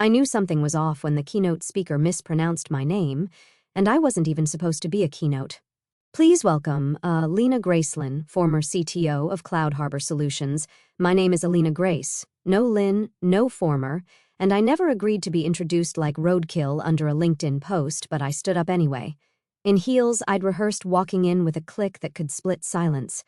I knew something was off when the keynote speaker mispronounced my name, and I wasn't even supposed to be a keynote. Please welcome, Lena Gracelyn, former CTO of Cloud Harbor Solutions. My name is Alina Grace. No Lynn, no former, and I never agreed to be introduced like roadkill under a LinkedIn post, but I stood up anyway. In heels, I'd rehearsed walking in with a click that could split silence.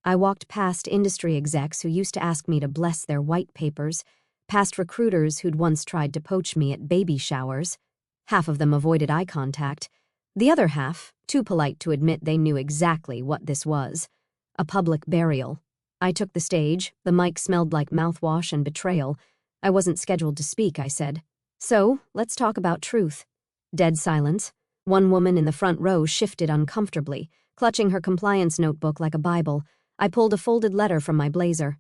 I walked past industry execs who used to ask me to bless their white papers, past recruiters who'd once tried to poach me at baby showers. Half of them avoided eye contact. The other half, too polite to admit they knew exactly what this was. A public burial. I took the stage. The mic smelled like mouthwash and betrayal. I wasn't scheduled to speak, I said. So, let's talk about truth. Dead silence. One woman in the front row shifted uncomfortably, clutching her compliance notebook like a Bible. I pulled a folded letter from my blazer.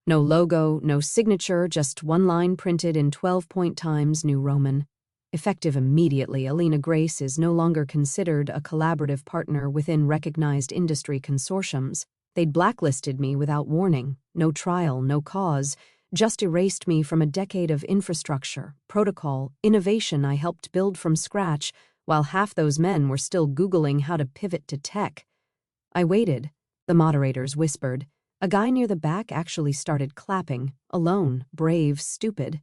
No logo, no signature, just one line printed in 12-point Times New Roman. Effective immediately, Alina Grace is no longer considered a collaborative partner within recognized industry consortiums. They'd blacklisted me without warning. No trial, no cause. Just erased me from a decade of infrastructure, protocol, innovation I helped build from scratch, while half those men were still Googling how to pivot to tech. I waited. The moderators whispered. A guy near the back actually started clapping, alone, brave, stupid.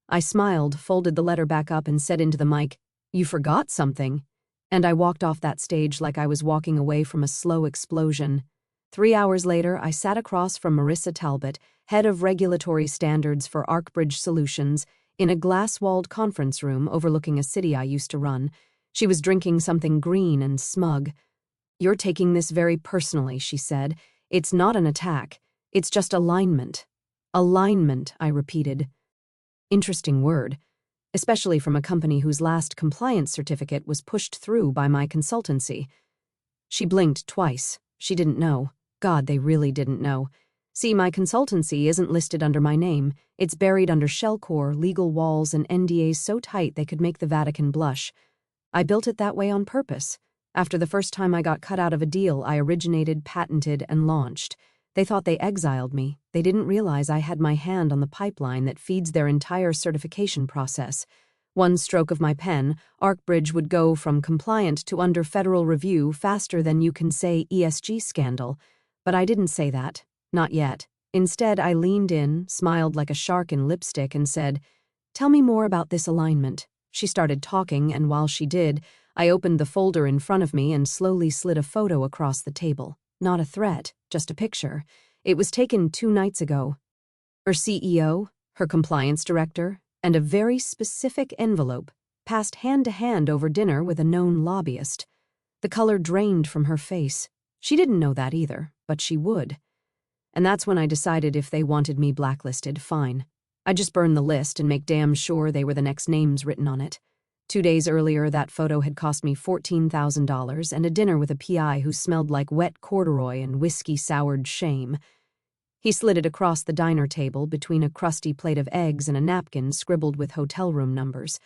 I smiled, folded the letter back up and said into the mic, "You forgot something." And I walked off that stage like I was walking away from a slow explosion. 3 hours later, I sat across from Marissa Talbot, head of regulatory standards for ArcBridge Solutions, in a glass-walled conference room overlooking a city I used to run. She was drinking something green and smug. "You're taking this very personally," she said. "It's not an attack. It's just alignment." Alignment, I repeated. Interesting word, especially from a company whose last compliance certificate was pushed through by my consultancy. She blinked twice. She didn't know. God, they really didn't know. See, my consultancy isn't listed under my name. It's buried under shellcore, legal walls, and NDAs so tight they could make the Vatican blush. I built it that way on purpose. After the first time I got cut out of a deal, I originated, patented, and launched. They thought they exiled me. They didn't realize I had my hand on the pipeline that feeds their entire certification process. One stroke of my pen, ArcBridge would go from compliant to under federal review faster than you can say ESG scandal. But I didn't say that. Not yet. Instead, I leaned in, smiled like a shark in lipstick, and said, "Tell me more about this alignment." She started talking, and while she did, I opened the folder in front of me and slowly slid a photo across the table. Not a threat, just a picture. It was taken 2 nights ago. Her CEO, her compliance director, and a very specific envelope, passed hand to hand over dinner with a known lobbyist. The color drained from her face. She didn't know that either, but she would. And that's when I decided if they wanted me blacklisted, fine. I'd just burn the list and make damn sure they were the next names written on it. 2 days earlier, that photo had cost me $14,000 and a dinner with a PI who smelled like wet corduroy and whiskey-soured shame. He slid it across the diner table between a crusty plate of eggs and a napkin scribbled with hotel room numbers.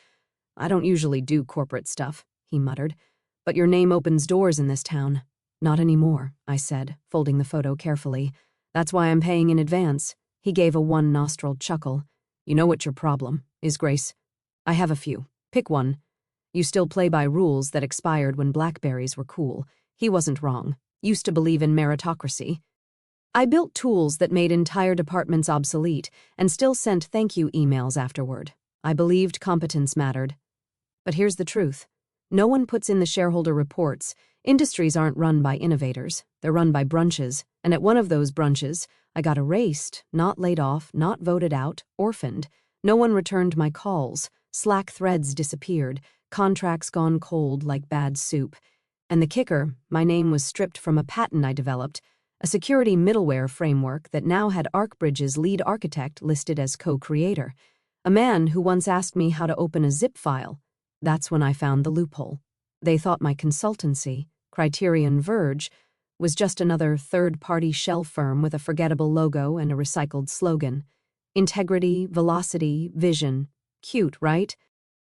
"I don't usually do corporate stuff," he muttered, "but your name opens doors in this town." "Not anymore," I said, folding the photo carefully. "That's why I'm paying in advance." He gave a one-nostril chuckle. "You know what your problem is, Grace?" "I have a few. Pick one." "You still play by rules that expired when BlackBerries were cool." He wasn't wrong. Used to believe in meritocracy. I built tools that made entire departments obsolete and still sent thank-you emails afterward. I believed competence mattered. But here's the truth. No one puts in the shareholder reports. Industries aren't run by innovators. They're run by brunches. And at one of those brunches, I got erased, not laid off, not voted out, orphaned. No one returned my calls. Slack threads disappeared. Contracts gone cold like bad soup. And the kicker, my name was stripped from a patent I developed, a security middleware framework that now had ArcBridge's lead architect listed as co-creator, a man who once asked me how to open a zip file. That's when I found the loophole. They thought my consultancy, Criterion Verge, was just another third-party shell firm with a forgettable logo and a recycled slogan. Integrity, velocity, vision. Cute, right?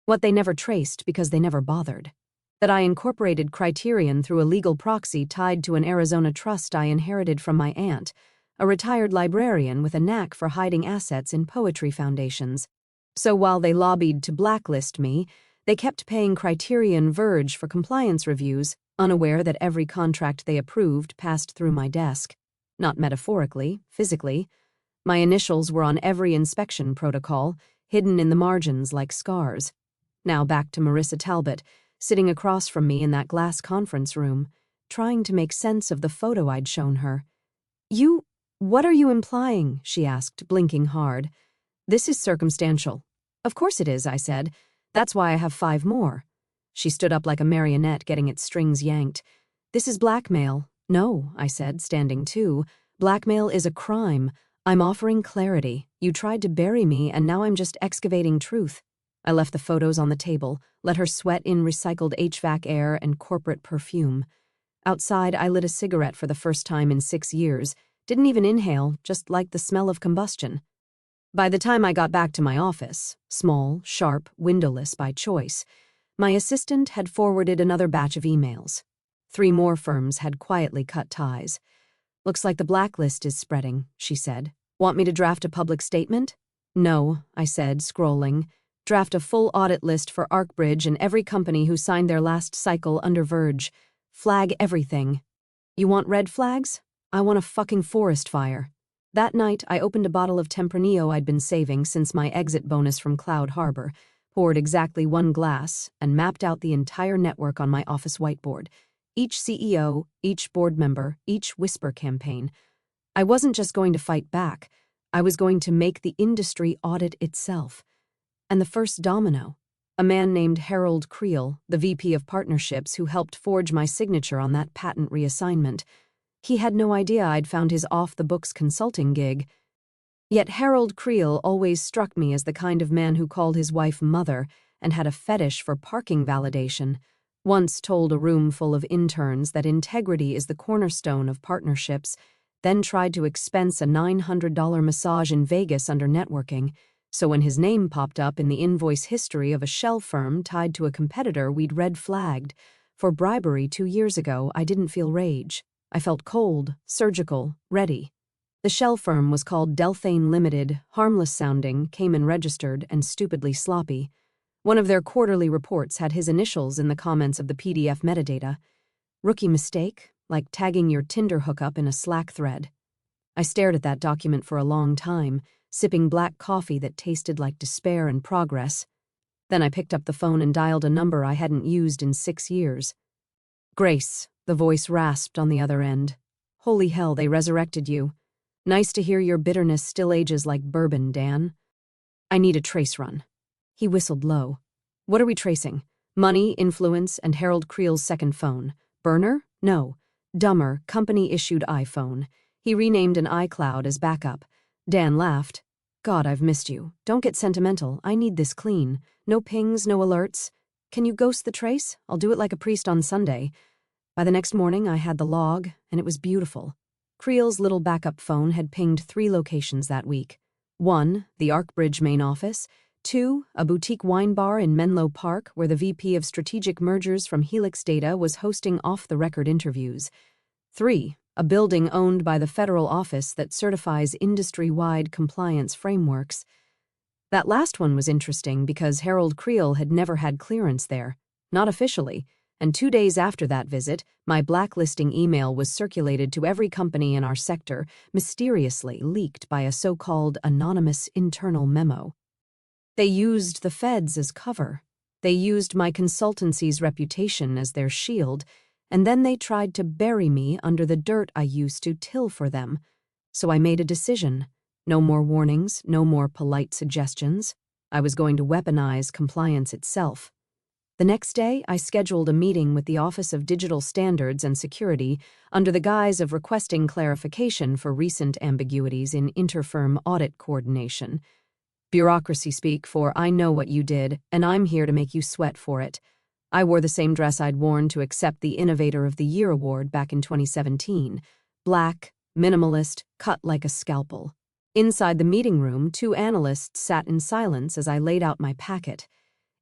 What they never traced because they never bothered. That I incorporated Criterion through a legal proxy tied to an Arizona trust I inherited from my aunt, a retired librarian with a knack for hiding assets in poetry foundations. So while they lobbied to blacklist me, they kept paying Criterion Verge for compliance reviews, unaware that every contract they approved passed through my desk. Not metaphorically, physically. My initials were on every inspection protocol, hidden in the margins like scars. Now back to Marissa Talbot, sitting across from me in that glass conference room, trying to make sense of the photo I'd shown her. What are you implying? She asked, blinking hard. This is circumstantial. Of course it is, I said. That's why I have 5 more. She stood up like a marionette getting its strings yanked. This is blackmail. No, I said, standing too. Blackmail is a crime. I'm offering clarity. You tried to bury me, and now I'm just excavating truth. I left the photos on the table, let her sweat in recycled HVAC air and corporate perfume. Outside, I lit a cigarette for the first time in 6 years. Didn't even inhale, just liked the smell of combustion. By the time I got back to my office, small, sharp, windowless by choice, my assistant had forwarded another batch of emails. 3 more firms had quietly cut ties. Looks like the blacklist is spreading, she said. Want me to draft a public statement? No, I said, scrolling. Draft a full audit list for ArcBridge and every company who signed their last cycle under Verge. Flag everything. You want red flags? I want a fucking forest fire. That night, I opened a bottle of Tempranillo I'd been saving since my exit bonus from Cloud Harbor, poured exactly 1 glass, and mapped out the entire network on my office whiteboard. Each CEO, each board member, each whisper campaign. I wasn't just going to fight back. I was going to make the industry audit itself. And the first domino, a man named Harold Creel, the VP of Partnerships who helped forge my signature on that patent reassignment. He had no idea I'd found his off-the-books consulting gig. Yet Harold Creel always struck me as the kind of man who called his wife mother and had a fetish for parking validation. Once told a room full of interns that integrity is the cornerstone of partnerships, then tried to expense a $900 massage in Vegas under networking, so when his name popped up in the invoice history of a shell firm tied to a competitor we'd red-flagged for bribery 2 years ago, I didn't feel rage. I felt cold, surgical, ready. The shell firm was called Delphane Limited, harmless-sounding, Cayman-registered, and stupidly sloppy. One of their quarterly reports had his initials in the comments of the PDF metadata. Rookie mistake, like tagging your Tinder hookup in a Slack thread. I stared at that document for a long time, sipping black coffee that tasted like despair and progress. Then I picked up the phone and dialed a number I hadn't used in 6 years. Grace, the voice rasped on the other end. Holy hell, they resurrected you. Nice to hear your bitterness still ages like bourbon, Dan. I need a trace run. He whistled low. What are we tracing? Money, influence, and Harold Creel's second phone. Burner? No. Dumber, company-issued iPhone. He renamed an iCloud as backup. Dan laughed. God, I've missed you. Don't get sentimental. I need this clean. No pings, no alerts. Can you ghost the trace? I'll do it like a priest on Sunday. By the next morning, I had the log, and it was beautiful. Creel's little backup phone had pinged 3 locations that week. 1, the ArcBridge main office. 2, a boutique wine bar in Menlo Park where the VP of Strategic Mergers from Helix Data was hosting off-the-record interviews. 3, a building owned by the federal office that certifies industry-wide compliance frameworks. That last one was interesting because Harold Creel had never had clearance there, not officially, and 2 days after that visit, my blacklisting email was circulated to every company in our sector, mysteriously leaked by a so-called anonymous internal memo. They used the feds as cover. They used my consultancy's reputation as their shield, and then they tried to bury me under the dirt I used to till for them. So I made a decision. No more warnings, no more polite suggestions. I was going to weaponize compliance itself. The next day, I scheduled a meeting with the Office of Digital Standards and Security under the guise of requesting clarification for recent ambiguities in interfirm audit coordination. Bureaucracy speak for I know what you did, and I'm here to make you sweat for it. I wore the same dress I'd worn to accept the Innovator of the Year award back in 2017. Black, minimalist, cut like a scalpel. Inside the meeting room, 2 analysts sat in silence as I laid out my packet.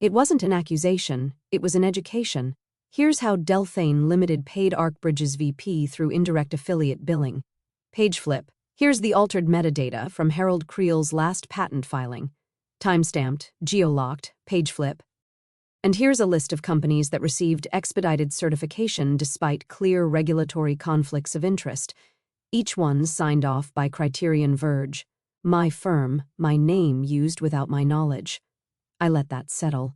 It wasn't an accusation, it was an education. Here's how Delphane Limited paid ArcBridge's VP through indirect affiliate billing. Page flip. Here's the altered metadata from Harold Creel's last patent filing. Timestamped, geo-locked, page flip. And here's a list of companies that received expedited certification despite clear regulatory conflicts of interest. Each one signed off by Criterion Verge. My firm, my name used without my knowledge. I let that settle.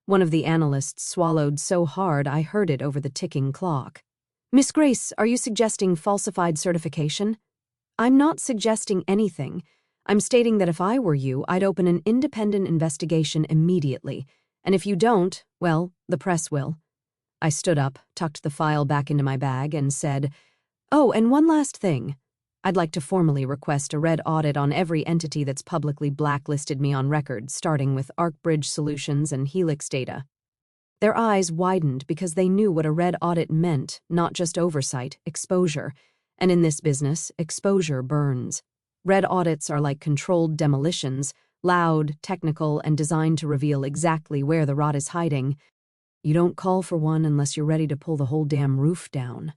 One of the analysts swallowed so hard I heard it over the ticking clock. Miss Grace, are you suggesting falsified certification? I'm not suggesting anything. I'm stating that if I were you, I'd open an independent investigation immediately. And if you don't, well, the press will. I stood up, tucked the file back into my bag, and said, "Oh, and one last thing. I'd like to formally request a red audit on every entity that's publicly blacklisted me on record, starting with ArcBridge Solutions and Helix Data." Their eyes widened because they knew what a red audit meant, not just oversight, exposure. And in this business, exposure burns. Red audits are like controlled demolitions, loud, technical, and designed to reveal exactly where the rot is hiding. You don't call for one unless you're ready to pull the whole damn roof down.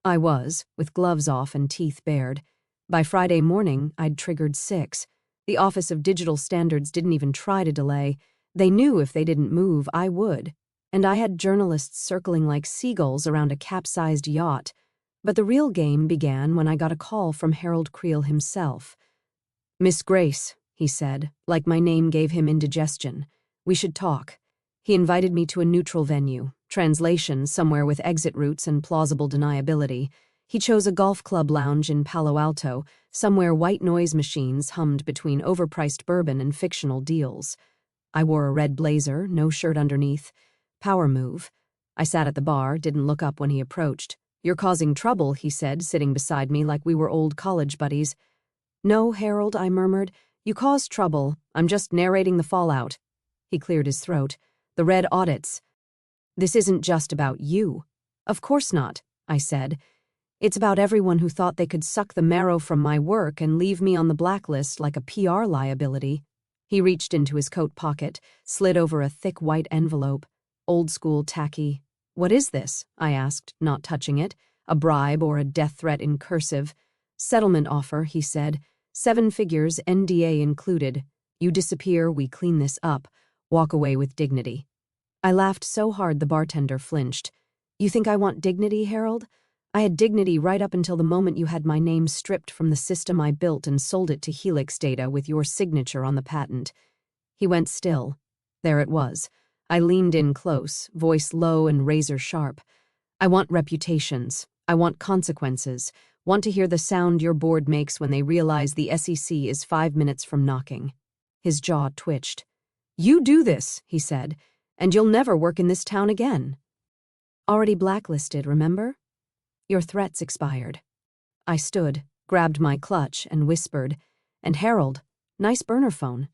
I was, with gloves off and teeth bared. By Friday morning, I'd triggered 6. The Office of Digital Standards didn't even try to delay. They knew if they didn't move, I would. And I had journalists circling like seagulls around a capsized yacht. But the real game began when I got a call from Harold Creel himself. "Miss Grace," he said, like my name gave him indigestion. "We should talk." He invited me to a neutral venue, translation somewhere with exit routes and plausible deniability. He chose a golf club lounge in Palo Alto, somewhere white noise machines hummed between overpriced bourbon and fictional deals. I wore a red blazer, no shirt underneath. Power move. I sat at the bar, didn't look up when he approached. "You're causing trouble," he said, sitting beside me like we were old college buddies. "No, Harold," I murmured. "You caused trouble. I'm just narrating the fallout." He cleared his throat. "The red audits. This isn't just about you." "Of course not," I said. "It's about everyone who thought they could suck the marrow from my work and leave me on the blacklist like a PR liability." He reached into his coat pocket, slid over a thick white envelope. Old school tacky. "What is this?" I asked, not touching it. "A bribe or a death threat in cursive?" "Settlement offer," he said. 7 figures, NDA included. You disappear, we clean this up. Walk away with dignity." I laughed so hard the bartender flinched. "You think I want dignity, Harold? I had dignity right up until the moment you had my name stripped from the system I built and sold it to Helix Data with your signature on the patent." He went still. There it was. I leaned in close, voice low and razor sharp. "I want reputations. I want consequences. Want to hear the sound your board makes when they realize the SEC is 5 minutes from knocking." His jaw twitched. "You do this," he said, "and you'll never work in this town again." "Already blacklisted, remember? Your threats expired." I stood, grabbed my clutch, and whispered, "And Harold, nice burner phone.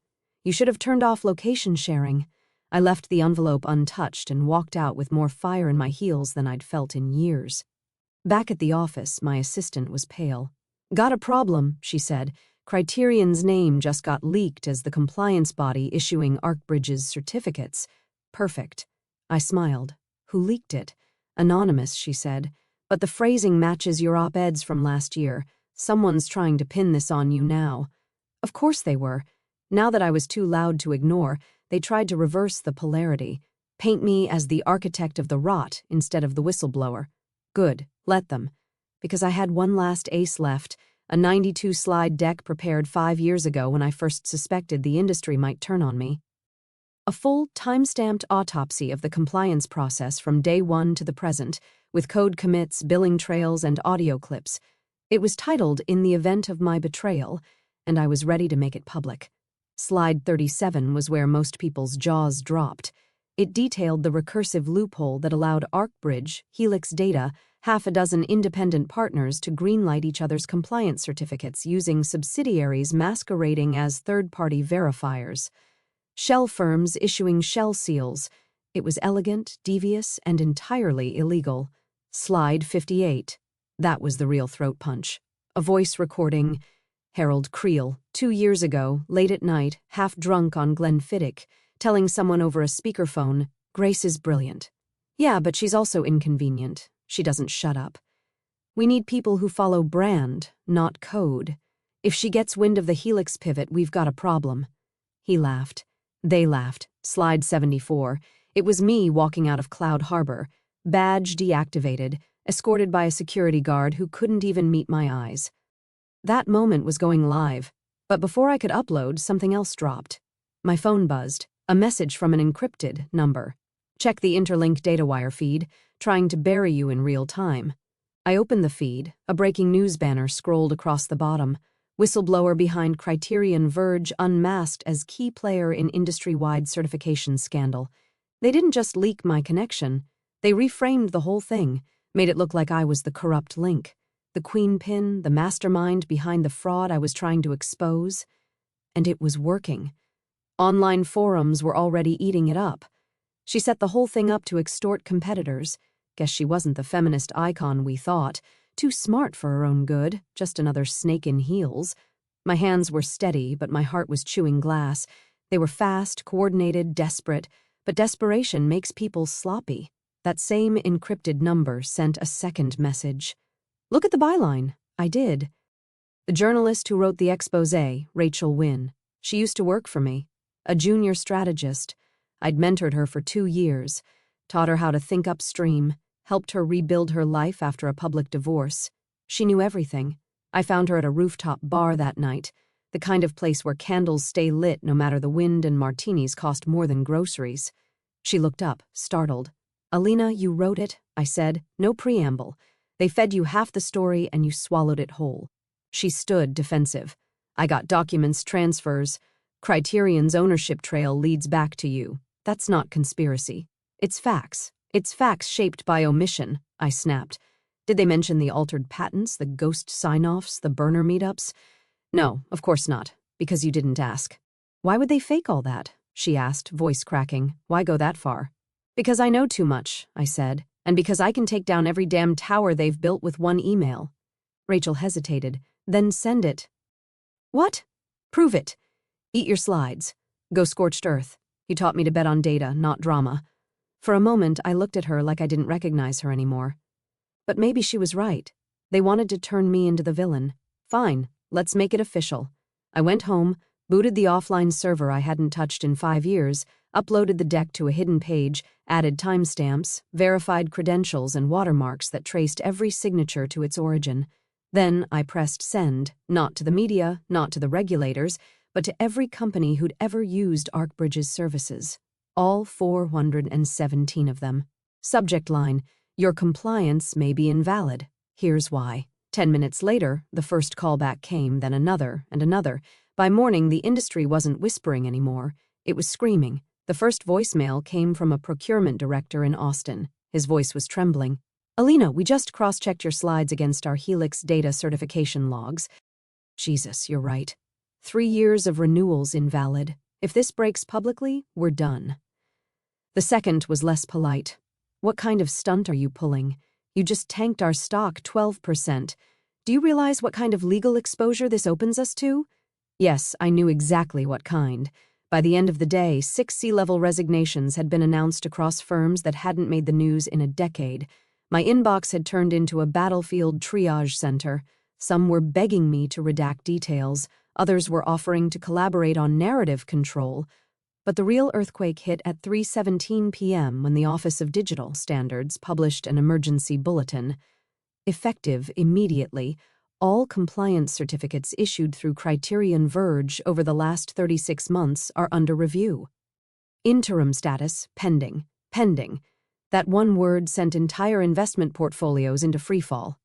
You should have turned off location sharing." I left the envelope untouched and walked out with more fire in my heels than I'd felt in years. Back at the office, my assistant was pale. "Got a problem," she said. "Criterion's name just got leaked as the compliance body issuing ArcBridge's certificates." "Perfect." I smiled. "Who leaked it?" "Anonymous," she said. "But the phrasing matches your op-eds from last year. Someone's trying to pin this on you now." Of course they were. Now that I was too loud to ignore, they tried to reverse the polarity, paint me as the architect of the rot instead of the whistleblower. Good, let them. Because I had one last ace left, a 92-slide deck prepared 5 years ago when I first suspected the industry might turn on me. A full, time-stamped autopsy of the compliance process from day one to the present, with code commits, billing trails, and audio clips. It was titled "In the Event of My Betrayal," and I was ready to make it public. Slide 37 was where most people's jaws dropped. It detailed the recursive loophole that allowed ArcBridge, Helix Data, 6 independent partners to greenlight each other's compliance certificates using subsidiaries masquerading as third-party verifiers. Shell firms issuing shell seals. It was elegant, devious, and entirely illegal. Slide 58. That was the real throat punch. A voice recording, "Harold Creel, 2 years ago, late at night, half drunk on Glenfiddich, telling someone over a speakerphone, 'Grace is brilliant.' Yeah, but she's also inconvenient. She doesn't shut up. We need people who follow brand, not code. If she gets wind of the Helix pivot, we've got a problem." He laughed. They laughed. Slide 74. It was me walking out of Cloud Harbor, badge deactivated, escorted by a security guard who couldn't even meet my eyes. That moment was going live, but before I could upload, something else dropped. My phone buzzed, a message from an encrypted number. Check the interlink data wire feed, trying to bury you in real time. I opened the feed, a breaking news banner scrolled across the bottom. Whistleblower behind Criterion Verge unmasked as key player in industry-wide certification scandal. They didn't just leak my connection, they reframed the whole thing, made it look like I was the corrupt link, the queen pin, the mastermind behind the fraud I was trying to expose. And it was working. Online forums were already eating it up. She set the whole thing up to extort competitors. Guess she wasn't the feminist icon we thought. Too smart for her own good, just another snake in heels. My hands were steady, but my heart was chewing glass. They were fast, coordinated, desperate, but desperation makes people sloppy. That same encrypted number sent a second message. Look at the byline. I did. The journalist who wrote the exposé, Rachel Wynn. She used to work for me. A junior strategist. I'd mentored her for 2 years, taught her how to think upstream, helped her rebuild her life after a public divorce. She knew everything. I found her at a rooftop bar that night, the kind of place where candles stay lit no matter the wind and martinis cost more than groceries. She looked up, startled. "Alina, you wrote it," I said. "No preamble. They fed you half the story and you swallowed it whole." She stood defensive. "I got documents, transfers. Criterion's ownership trail leads back to you. That's not conspiracy. It's facts. It's facts shaped by omission," I snapped. "Did they mention the altered patents, the ghost sign-offs, the burner meetups?" "No, of course not, because you didn't ask." "Why would they fake all that?" she asked, voice cracking. "Why go that far?" "Because I know too much," I said, "and because I can take down every damn tower they've built with one email." Rachel hesitated. "Then send it." "What?" "Prove it. Eat your slides. Go scorched earth. You taught me to bet on data, not drama." For a moment, I looked at her like I didn't recognize her anymore. But maybe she was right. They wanted to turn me into the villain. Fine, let's make it official. I went home, booted the offline server I hadn't touched in 5 years, uploaded the deck to a hidden page, added timestamps, verified credentials and watermarks that traced every signature to its origin. Then I pressed send, not to the media, not to the regulators, but to every company who'd ever used ArcBridge's services. All 417 of them. Subject line, "Your compliance may be invalid. Here's why." 10 minutes later, the first callback came, then another and another. By morning, the industry wasn't whispering anymore. It was screaming. The first voicemail came from a procurement director in Austin. His voice was trembling. "Alina, we just cross-checked your slides against our Helix data certification logs." Jesus, you're right. 3 years of renewals invalid. If this breaks publicly, we're done. The second was less polite. "What kind of stunt are you pulling? You just tanked our stock 12%. Do you realize what kind of legal exposure this opens us to?" Yes, I knew exactly what kind. By the end of the day, 6 C-level resignations had been announced across firms that hadn't made the news in a decade. My inbox had turned into a battlefield triage center. Some were begging me to redact details. Others were offering to collaborate on narrative control. But the real earthquake hit at 3:17 p.m. when the Office of Digital Standards published an emergency bulletin. Effective immediately, all compliance certificates issued through Criterion Verge over the last 36 months are under review. Interim status, pending. Pending. That one word sent entire investment portfolios into freefall.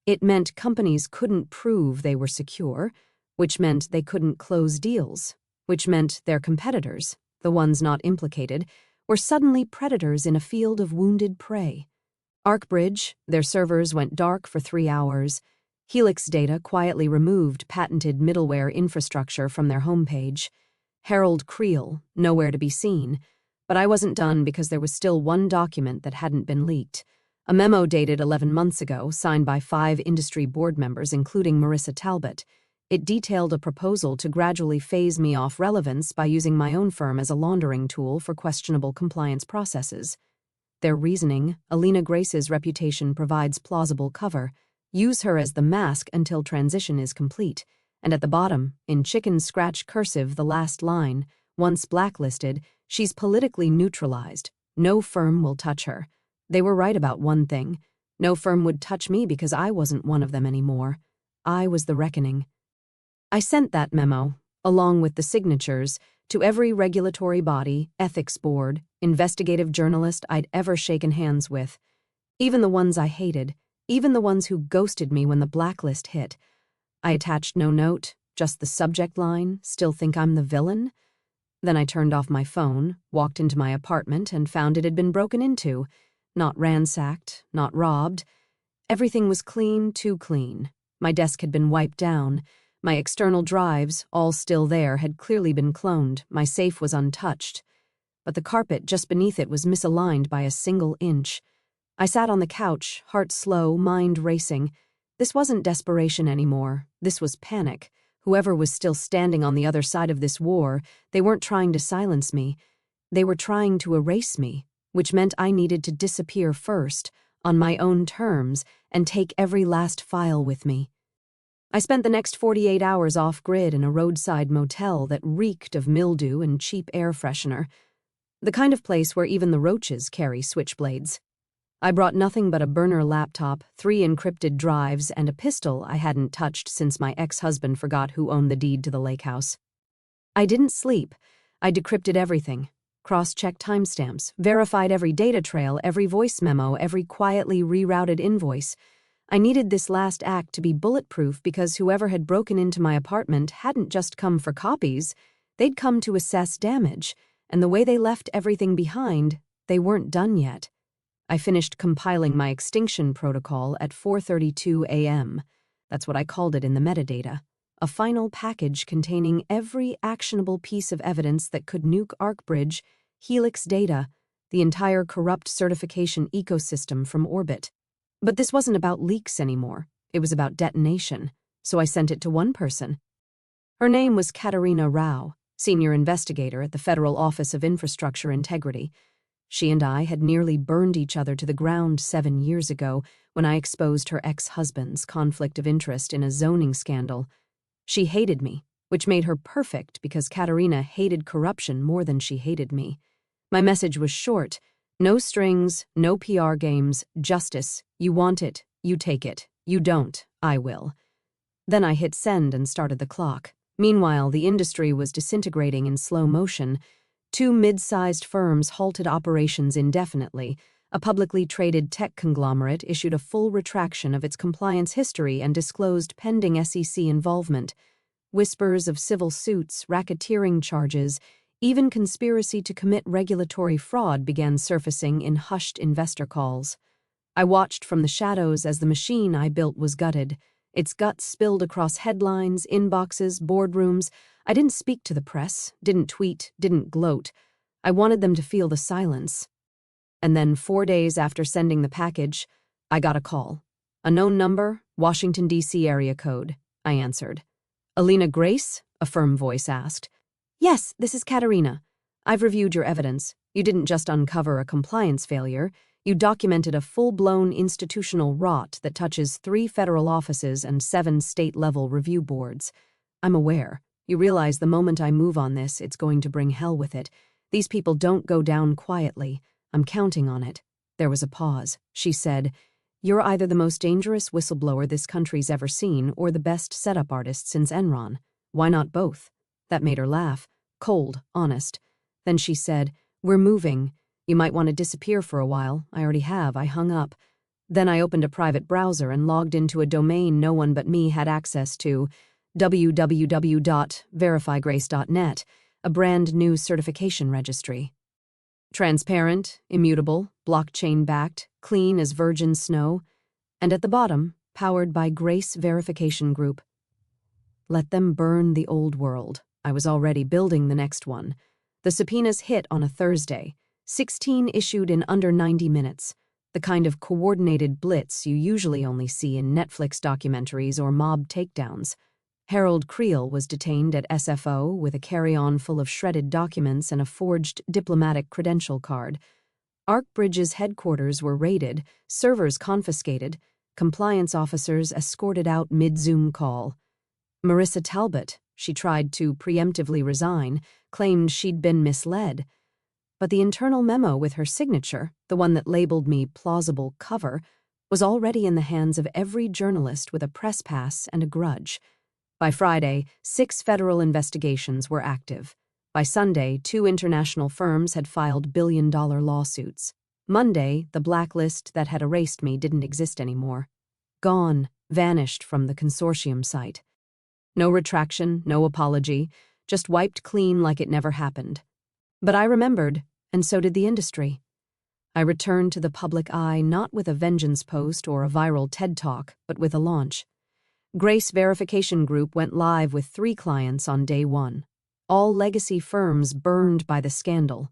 It meant companies couldn't prove they were secure, which meant they couldn't close deals, which meant their competitors, the ones not implicated, were suddenly predators in a field of wounded prey. ArcBridge, their servers went dark for 3 hours. Helix Data quietly removed patented middleware infrastructure from their homepage. Harold Creel, nowhere to be seen. But I wasn't done because there was still one document that hadn't been leaked. A memo dated 11 months ago, signed by 5 industry board members, including Marissa Talbot. It detailed a proposal to gradually phase me off relevance by using my own firm as a laundering tool for questionable compliance processes. Their reasoning, Alina Grace's reputation provides plausible cover. Use her as the mask until transition is complete. And at the bottom, in chicken scratch cursive, the last line, Once blacklisted, she's politically neutralized. No firm will touch her. They were right about one thing. No firm would touch me because I wasn't one of them anymore. I was the reckoning. I sent that memo, along with the signatures, to every regulatory body, ethics board, investigative journalist I'd ever shaken hands with. Even the ones I hated, even the ones who ghosted me when the blacklist hit. I attached no note, just the subject line, "Still think I'm the villain?" Then I turned off my phone, walked into my apartment, and found it had been broken into. Not ransacked, not robbed. Everything was clean, too clean. My desk had been wiped down. My external drives, all still there, had clearly been cloned. My safe was untouched. But the carpet just beneath it was misaligned by a single inch. I sat on the couch, heart slow, mind racing. This wasn't desperation anymore. This was panic. Whoever was still standing on the other side of this war, they weren't trying to silence me. They were trying to erase me, which meant I needed to disappear first, on my own terms, and take every last file with me. I spent the next 48 hours off-grid in a roadside motel that reeked of mildew and cheap air freshener, the kind of place where even the roaches carry switchblades. I brought nothing but a burner laptop, 3 encrypted drives, and a pistol I hadn't touched since my ex-husband forgot who owned the deed to the lake house. I didn't sleep. I decrypted everything, cross-checked timestamps, verified every data trail, every voice memo, every quietly rerouted invoice. I needed this last act to be bulletproof because whoever had broken into my apartment hadn't just come for copies, they'd come to assess damage, and the way they left everything behind, they weren't done yet. I finished compiling my extinction protocol at 4:32 a.m. That's what I called it in the metadata. A final package containing every actionable piece of evidence that could nuke ArcBridge, Helix data, the entire corrupt certification ecosystem from orbit. But this wasn't about leaks anymore. It was about detonation. So I sent it to one person. Her name was Katerina Rao, senior investigator at the Federal Office of Infrastructure Integrity. She and I had nearly burned each other to the ground 7 years ago when I exposed her ex-husband's conflict of interest in a zoning scandal. She hated me, which made her perfect because Katerina hated corruption more than she hated me. My message was short. No strings, no PR games, justice. You want it, you take it. You don't, I will. Then I hit send and started the clock. Meanwhile, the industry was disintegrating in slow motion. 2 mid-sized firms halted operations indefinitely. A publicly traded tech conglomerate issued a full retraction of its compliance history and disclosed pending SEC involvement. Whispers of civil suits, racketeering charges, even conspiracy to commit regulatory fraud began surfacing in hushed investor calls. I watched from the shadows as the machine I built was gutted. Its guts spilled across headlines, inboxes, boardrooms. I didn't speak to the press, didn't tweet, didn't gloat. I wanted them to feel the silence. And then 4 days after sending the package, I got a call. A known number, Washington, D.C. area code. I answered. "Alina Grace?" a firm voice asked. "Yes, this is Katerina. I've reviewed your evidence. You didn't just uncover a compliance failure. You documented a full-blown institutional rot that touches 3 federal offices and 7 state-level review boards. I'm aware. You realize the moment I move on this, it's going to bring hell with it. These people don't go down quietly. I'm counting on it." There was a pause. She said, "You're either the most dangerous whistleblower this country's ever seen or the best setup artist since Enron. Why not both?" That made her laugh. Cold, honest. Then she said, "We're moving. You might want to disappear for a while. I already have." I hung up. Then I opened a private browser and logged into a domain no one but me had access to, www.verifygrace.net, a brand new certification registry. Transparent, immutable, blockchain-backed, clean as virgin snow, and at the bottom, powered by Grace Verification Group. Let them burn the old world. I was already building the next one. The subpoenas hit on a Thursday, 16 issued in under 90 minutes, the kind of coordinated blitz you usually only see in Netflix documentaries or mob takedowns. Harold Creel was detained at SFO with a carry-on full of shredded documents and a forged diplomatic credential card. ArcBridge's headquarters were raided, servers confiscated, compliance officers escorted out mid-Zoom call. Marissa Talbot, she tried to preemptively resign, claimed she'd been misled. But the internal memo with her signature, the one that labeled me plausible cover, was already in the hands of every journalist with a press pass and a grudge. By Friday, 6 federal investigations were active. By Sunday, 2 international firms had filed billion-dollar lawsuits. Monday, the blacklist that had erased me didn't exist anymore. Gone, vanished from the consortium site. No retraction, no apology, just wiped clean like it never happened. But I remembered, and so did the industry. I returned to the public eye not with a vengeance post or a viral TED Talk, but with a launch. Grace Verification Group went live with 3 clients on day 1. All legacy firms burned by the scandal.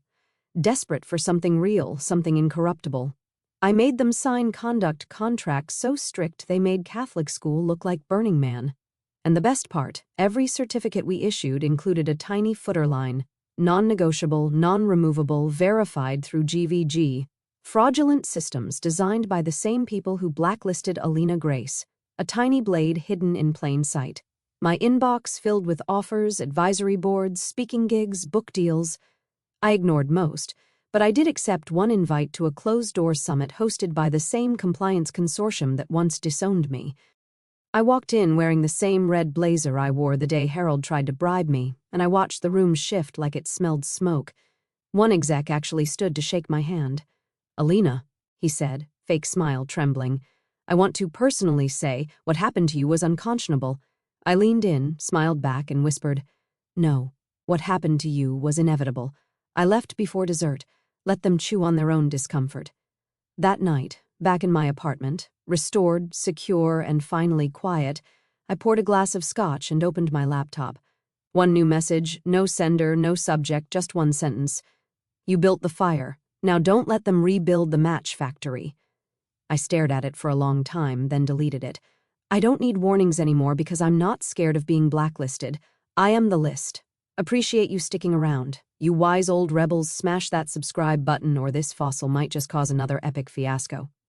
Desperate for something real, something incorruptible. I made them sign conduct contracts so strict they made Catholic school look like Burning Man. And the best part, every certificate we issued included a tiny footer line, non-negotiable, non-removable, verified through GVG, fraudulent systems designed by the same people who blacklisted Alina Grace, a tiny blade hidden in plain sight. My inbox filled with offers, advisory boards, speaking gigs, book deals. I ignored most, but I did accept one invite to a closed-door summit hosted by the same compliance consortium that once disowned me. I walked in wearing the same red blazer I wore the day Harold tried to bribe me, and I watched the room shift like it smelled smoke. One exec actually stood to shake my hand. "Alina," he said, fake smile trembling, "I want to personally say what happened to you was unconscionable." I leaned in, smiled back, and whispered, "No, what happened to you was inevitable. I left before dessert. Let them chew on their own discomfort." That night, back in my apartment, restored, secure, and finally quiet, I poured a glass of scotch and opened my laptop. One new message, no sender, no subject, just one sentence. "You built the fire. Now don't let them rebuild the match factory." I stared at it for a long time, then deleted it. I don't need warnings anymore because I'm not scared of being blacklisted. I am the list. Appreciate you sticking around. You wise old rebels, smash that subscribe button or this fossil might just cause another epic fiasco.